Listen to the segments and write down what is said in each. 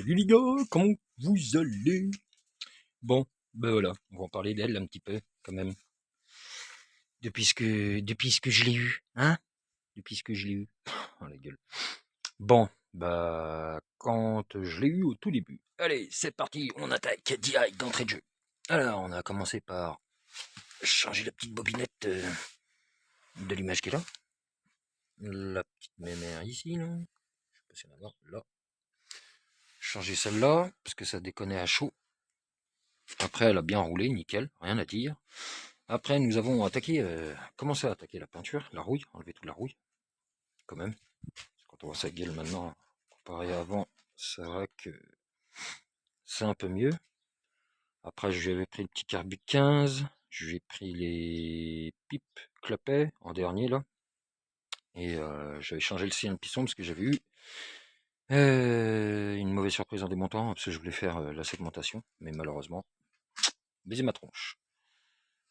Salut les gars, comment vous allez? Bon, ben voilà, on va en parler d'elle un petit peu, quand même. Depuis ce que je l'ai eu, hein? Depuis ce que je l'ai eu. Oh la gueule. Bon, bah, quand je l'ai eu au tout début. Allez, c'est parti, on attaque direct d'entrée de jeu. Alors, on a commencé par changer la petite bobinette de l'image qui est là. La petite mémère ici, là. Je sais pas si on va voir, là. Changer celle-là, parce que ça déconnait à chaud. Après, elle a bien roulé, nickel, rien à dire. Après, nous avons attaqué, commencé à attaquer la peinture, la rouille, enlever toute la rouille, quand même. Quand on voit sa gueule maintenant, comparé à avant, c'est vrai que c'est un peu mieux. Après, je lui avais pris le petit carbu 15, je lui ai pris les pipes clapets en dernier, là. Et j'avais changé le sillon de piston parce que j'avais eu une mauvaise surprise en démontant, parce que je voulais faire la segmentation, mais malheureusement, baiser ma tronche.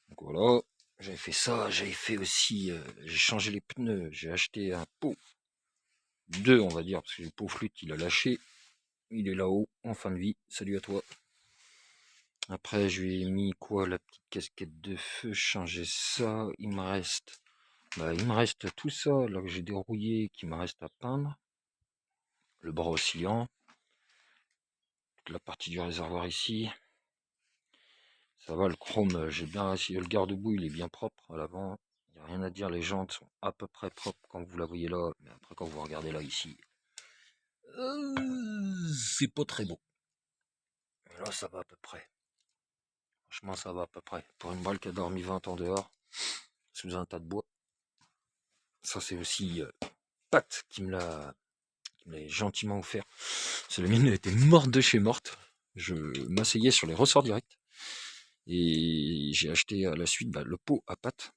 Donc voilà, j'avais fait ça, j'avais fait aussi, j'ai changé les pneus, j'ai acheté un pot, deux on va dire, parce que le pot flûte il a lâché, il est là-haut, en fin de vie, salut à toi. Après je lui ai mis quoi, la petite casquette de feu, changer ça, il me reste tout ça, là que j'ai dérouillé, qui me reste à peindre, le bras oscillant, toute la partie du réservoir ici, ça va, le chrome, j'ai bien essayé, le garde-boue il est bien propre à l'avant. Il n'y a rien à dire, les jantes sont à peu près propres quand vous la voyez là, mais après quand vous regardez là ici, c'est pas très beau. Mais là ça va à peu près. Franchement ça va à peu près. Pour une balle qui a dormi 20 ans dehors, sous un tas de bois. Ça c'est aussi Pat qui me l'a gentiment offert. C'est la mienne, elle était morte de chez morte. Je m'asseyais sur les ressorts directs. Et j'ai acheté à la suite le pot à Pat.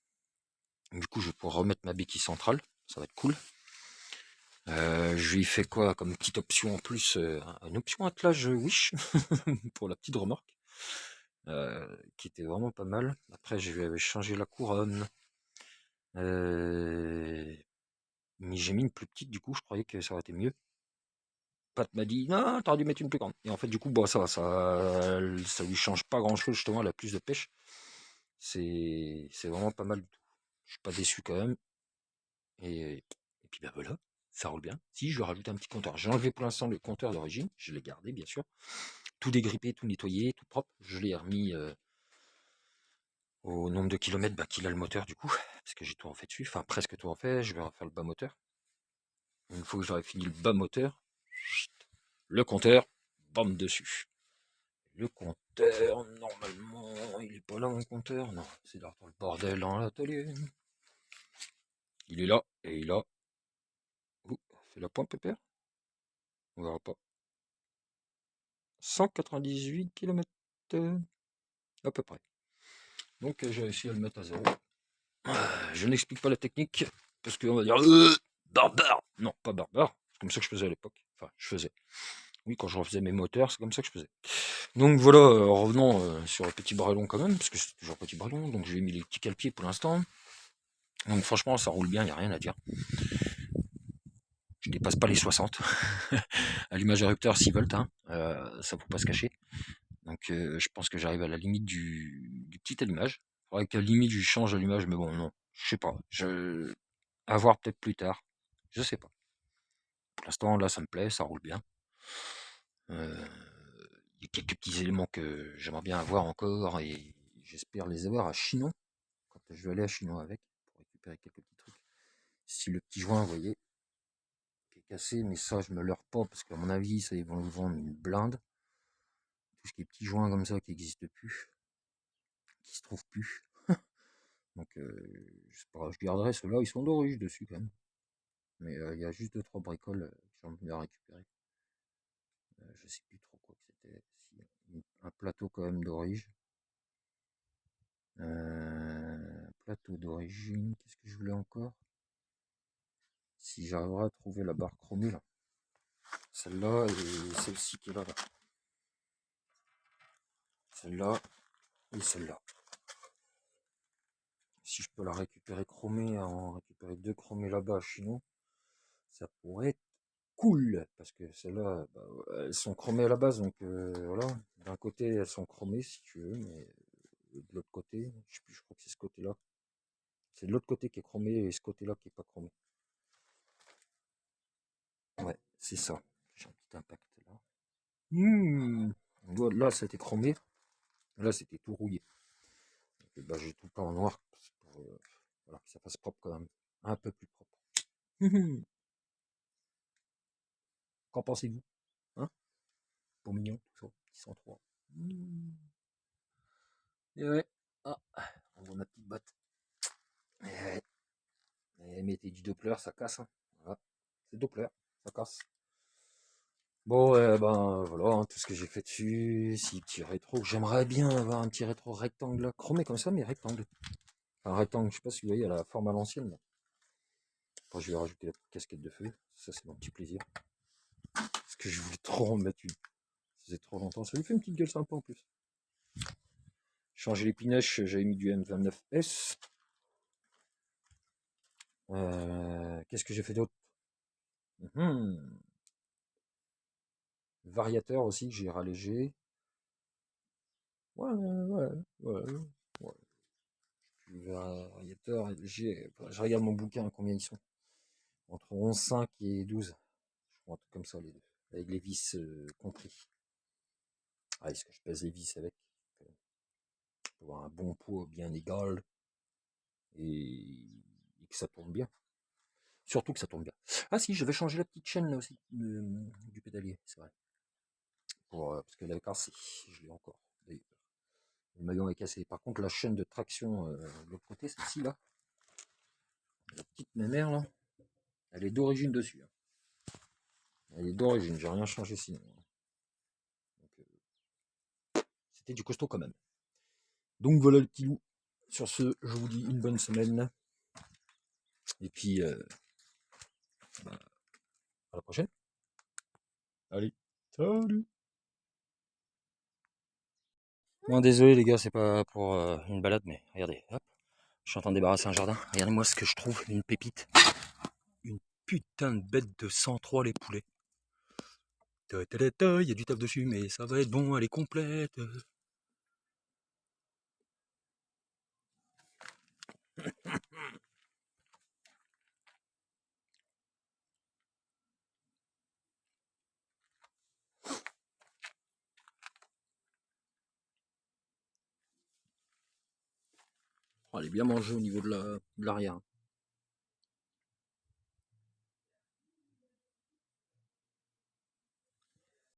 Du coup je vais pouvoir remettre ma béquille centrale. Ça va être cool. Je lui ai fait quoi comme petite option en plus, une option attelage Wish pour la petite remorque, qui était vraiment pas mal. Après, je lui avais changé la couronne, mais j'ai mis une plus petite, du coup, je croyais que ça aurait été mieux. Pat m'a dit, non, t'aurais dû mettre une plus grande. Et en fait, du coup, bon, ça lui change pas grand chose, justement, elle a plus de pêche. C'est vraiment pas mal du tout. Je suis pas déçu quand même. Et puis, bah voilà, ça roule bien. Si, je vais rajouter un petit compteur. J'ai enlevé pour l'instant le compteur d'origine, je l'ai gardé, bien sûr. Tout dégrippé, tout nettoyé, tout propre. Je l'ai remis au nombre de kilomètres qu'il a le moteur du coup, parce que j'ai tout refait dessus, enfin presque tout refait, je vais refaire le bas moteur. Une fois que j'aurai fini le bas moteur, le compteur, bam dessus. Le compteur, normalement, il est pas là mon compteur, non, c'est là dans le bordel dans l'atelier. Il est là, et il a... Ouh, c'est la pointe pépère. On verra pas. 198 km à peu près. Donc j'ai réussi à le mettre à zéro. Je n'explique pas la technique, parce qu'on va dire barbare. Non, pas barbare. C'est comme ça que je faisais à l'époque. Enfin, je faisais. Oui, quand je refaisais mes moteurs, c'est comme ça que je faisais. Donc voilà, revenons sur le petit bralon quand même, parce que c'est toujours petit bralon. Donc j'ai mis les petits cale-pieds pour l'instant. Donc franchement, ça roule bien, il n'y a rien à dire. Je dépasse pas les 60. Allumage érupteur 6 volts, hein. Ça faut pas se cacher. Donc je pense que j'arrive à la limite du petit allumage. Il faudrait qu'à la limite je change l'allumage, mais bon, non. Je sais pas. À voir peut-être plus tard. Je sais pas. Pour l'instant, là, ça me plaît, ça roule bien. Euh, Il y a quelques petits éléments que j'aimerais bien avoir encore et j'espère les avoir à Chinon. Quand je vais aller à Chinon avec pour récupérer quelques petits trucs. Si le petit joint, vous voyez, qui est cassé, mais ça, je me leurre pas parce qu'à mon avis, ça, ils vont le vendre une blinde. Tout ce qui est petits joints comme ça qui n'existent plus, qui se trouvent plus. Donc, je sais pas, je garderai ceux-là, ils sont d'origine dessus quand même. Mais il y a juste 2-3 bricoles que j'ai envie de récupérer. Je sais plus trop quoi que c'était. Un plateau quand même d'origine. Plateau d'origine, qu'est-ce que je voulais encore? Si j'arriverai à trouver la barre chromée là. Celle-là et celle-ci qui est là. Celle-là et celle-là. Si je peux la récupérer chromée, en récupérer deux chromés là-bas chez nous, ça pourrait être cool, parce que celles-là, bah, elles sont chromées à la base, donc voilà. D'un côté, elles sont chromées, si tu veux, mais de l'autre côté, je sais plus, je crois que c'est ce côté-là. C'est de l'autre côté qui est chromé et ce côté-là qui est pas chromé. Ouais, c'est ça. J'ai un petit impact là. Là, ça a été chromé. Là, c'était tout rouillé. Donc, bah, j'ai tout peint en noir pour voilà, que ça fasse propre quand même. Un peu plus propre. Qu'en pensez-vous? Hein? Pour mignon, tout ça. Petit 103. Et ouais. Ah, on voit ma petite botte. Et ouais. Et mettez du Doppler, ça casse. Hein. Voilà. C'est Doppler, ça casse. Bon, ben voilà, hein, tout ce que j'ai fait dessus. Si petit rétro, j'aimerais bien avoir un petit rétro rectangle chromé comme ça, mais rectangle. Un rectangle, je sais pas si vous voyez, à la forme à l'ancienne. Là. Après, je vais rajouter la petite casquette de feu. Ça, c'est mon petit plaisir. Parce que je voulais trop en mettre une. Ça faisait trop longtemps. Ça lui fait une petite gueule sympa en plus. Changer les pinaches, j'avais mis du M29S. Qu'est-ce que j'ai fait d'autre? Variateur aussi, j'ai rallégé. Ouais, ouais, ouais, ouais. Variateur, léger. Je regarde mon bouquin, combien ils sont. Entre 11,5 et 12. Je crois un truc comme ça, les deux. Avec les vis compris. Ah, est-ce que je pèse les vis avec? Pour avoir un bon poids bien égal. Et que ça tourne bien. Surtout que ça tourne bien. Ah si, je vais changer la petite chaîne là aussi du pédalier, c'est vrai. Parce qu'elle avait cassé, je l'ai encore. D'ailleurs. Le maillon est cassé. Par contre, la chaîne de traction de l'autre côté, celle-ci là, la petite mémère là, elle est d'origine dessus. Hein. Elle est d'origine, j'ai rien changé sinon. Donc, c'était du costaud quand même. Donc voilà le petit loup. Sur ce, je vous dis une bonne semaine. Et puis, bah, à la prochaine. Allez, salut. Bon, désolé les gars, c'est pas pour une balade, mais regardez, hop, je suis en train de débarrasser un jardin. Regardez-moi ce que je trouve, une pépite. Une putain de bête de 103 les poulets. Il y a du taf dessus, mais ça va être bon, elle est complète. Oh, elle est bien mangée au niveau de l'arrière.